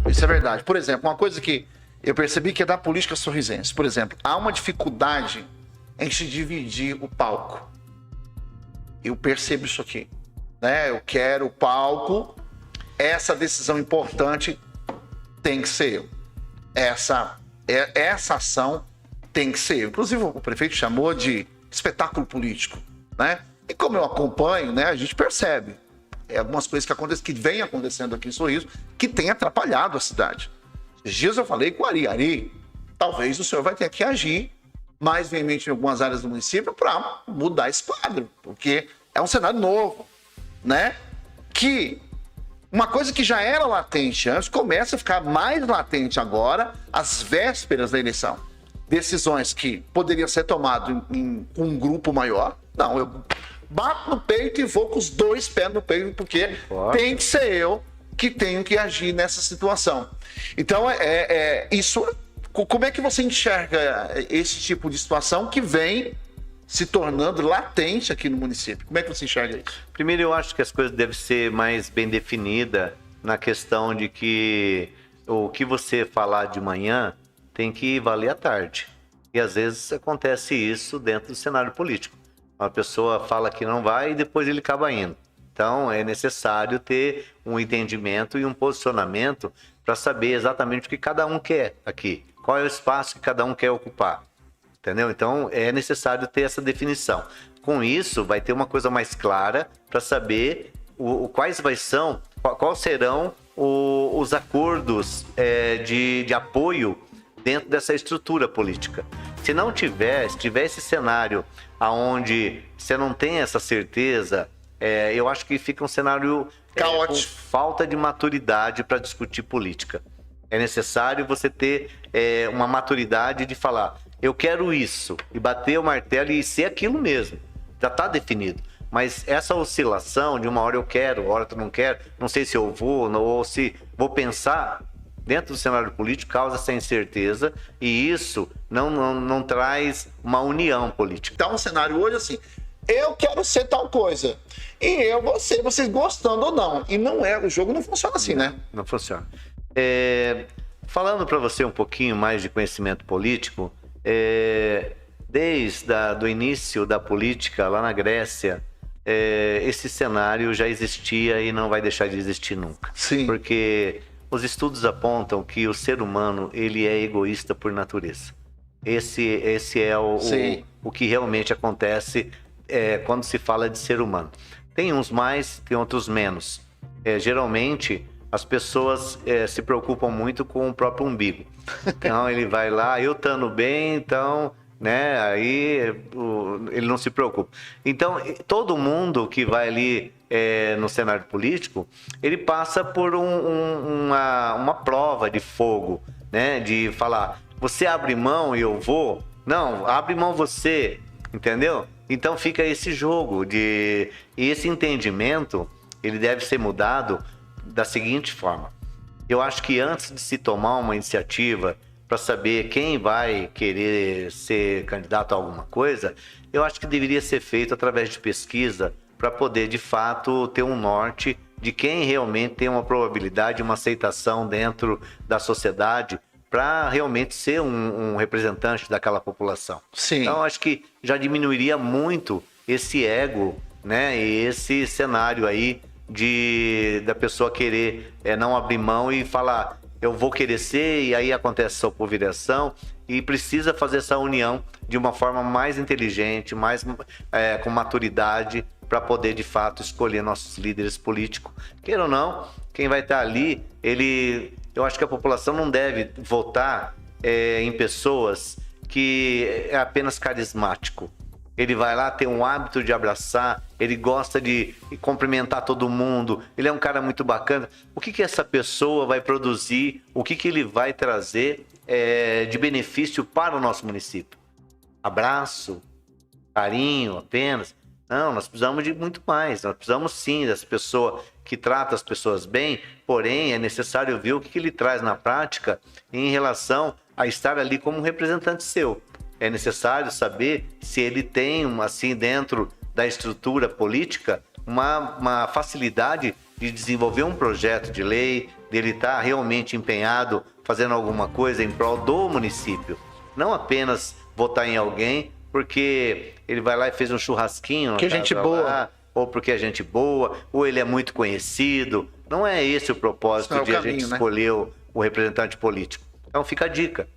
Isso é verdade. Por exemplo, uma coisa que eu percebi que é da política sorrisense. Por exemplo, há uma dificuldade em se dividir o palco. Eu percebo isso aqui, né? Eu quero o palco, essa decisão importante tem que ser eu. Essa ação tem que ser eu. Inclusive, o prefeito chamou de espetáculo político, né? E como eu acompanho, né, a gente percebe algumas coisas que acontecem, que vem acontecendo aqui em Sorriso, que tem atrapalhado a cidade. Esses dias eu falei com o Ari, talvez o senhor vai ter que agir mais veemente em algumas áreas do município para mudar esse quadro, porque é um cenário novo, né? Que uma coisa que já era latente antes começa a ficar mais latente agora, às vésperas da eleição. Decisões que poderiam ser tomadas em um grupo maior. Não, eu bato no peito e vou com os dois pés no peito, porque tem que ser eu que tenho que agir nessa situação. Então, isso. Como é que você enxerga esse tipo de situação que vem se tornando latente aqui no município? Como é que você enxerga isso? Primeiro, eu acho que as coisas devem ser mais bem definidas na questão de que o que você falar de manhã tem que valer à tarde. E às vezes acontece isso dentro do cenário político. Uma pessoa fala que não vai e depois ele acaba indo. Então, é necessário ter um entendimento e um posicionamento para saber exatamente o que cada um quer aqui. Qual é o espaço que cada um quer ocupar. Entendeu? Então, é necessário ter essa definição. Com isso, vai ter uma coisa mais clara para saber quais serão os acordos de apoio dentro dessa estrutura política. Se não tiver, se tiver esse cenário onde você não tem essa certeza, eu acho que fica um cenário caótico, com falta de maturidade para discutir política. É necessário você ter uma maturidade de falar, eu quero isso, e bater o martelo e ser aquilo mesmo. Já está definido. Mas essa oscilação de uma hora eu quero, hora eu não quero, não sei se eu vou, ou se vou pensar, dentro do cenário político causa essa incerteza e isso não traz uma união política. Então, um cenário hoje assim, eu quero ser tal coisa e eu vou ser, vocês gostando ou não. E não é, o jogo não funciona assim, né? Não funciona. Falando para você um pouquinho mais de conhecimento político, desde o início da política lá na Grécia, esse cenário já existia e não vai deixar de existir nunca. Sim. Porque os estudos apontam que o ser humano ele é egoísta por natureza. Esse é o que realmente acontece quando se fala de ser humano. Tem uns mais, tem outros menos. Geralmente, as pessoas se preocupam muito com o próprio umbigo. Então, ele vai lá, eu estando bem, então, né, aí ele não se preocupa. Então, todo mundo que vai ali no cenário político, ele passa por uma prova de fogo, né, de falar, você abre mão e eu vou? Não, abre mão você, entendeu? Então, fica esse jogo e esse entendimento, ele deve ser mudado da seguinte forma. Eu acho que antes de se tomar uma iniciativa para saber quem vai querer ser candidato a alguma coisa, eu acho que deveria ser feito através de pesquisa para poder, de fato, ter um norte de quem realmente tem uma probabilidade, uma aceitação dentro da sociedade para realmente ser um representante daquela população. Sim. Então, acho que já diminuiria muito esse ego, né, e esse cenário aí da pessoa querer não abrir mão e falar, eu vou querer ser, e aí acontece essa pulverização, e precisa fazer essa união de uma forma mais inteligente, mais com maturidade, para poder, de fato, escolher nossos líderes políticos. Queira ou não, quem vai estar ali, eu acho que a população não deve votar em pessoas que é apenas carismático. Ele vai lá, tem um hábito de abraçar, ele gosta de cumprimentar todo mundo, ele é um cara muito bacana. O que essa pessoa vai produzir, o que ele vai trazer de benefício para o nosso município? Abraço, carinho apenas? Não, nós precisamos de muito mais. Nós precisamos sim dessa pessoa que trata as pessoas bem, porém é necessário ver o que ele traz na prática em relação a estar ali como um representante seu. É necessário saber se ele tem, assim, dentro da estrutura política, uma facilidade de desenvolver um projeto de lei, dele estar realmente empenhado, fazendo alguma coisa em prol do município. Não apenas votar em alguém porque ele vai lá e fez um churrasquinho. Que gente boa. Ou porque é gente boa, ou ele é muito conhecido. Não é esse o propósito de a gente escolher o representante político. Então fica a dica.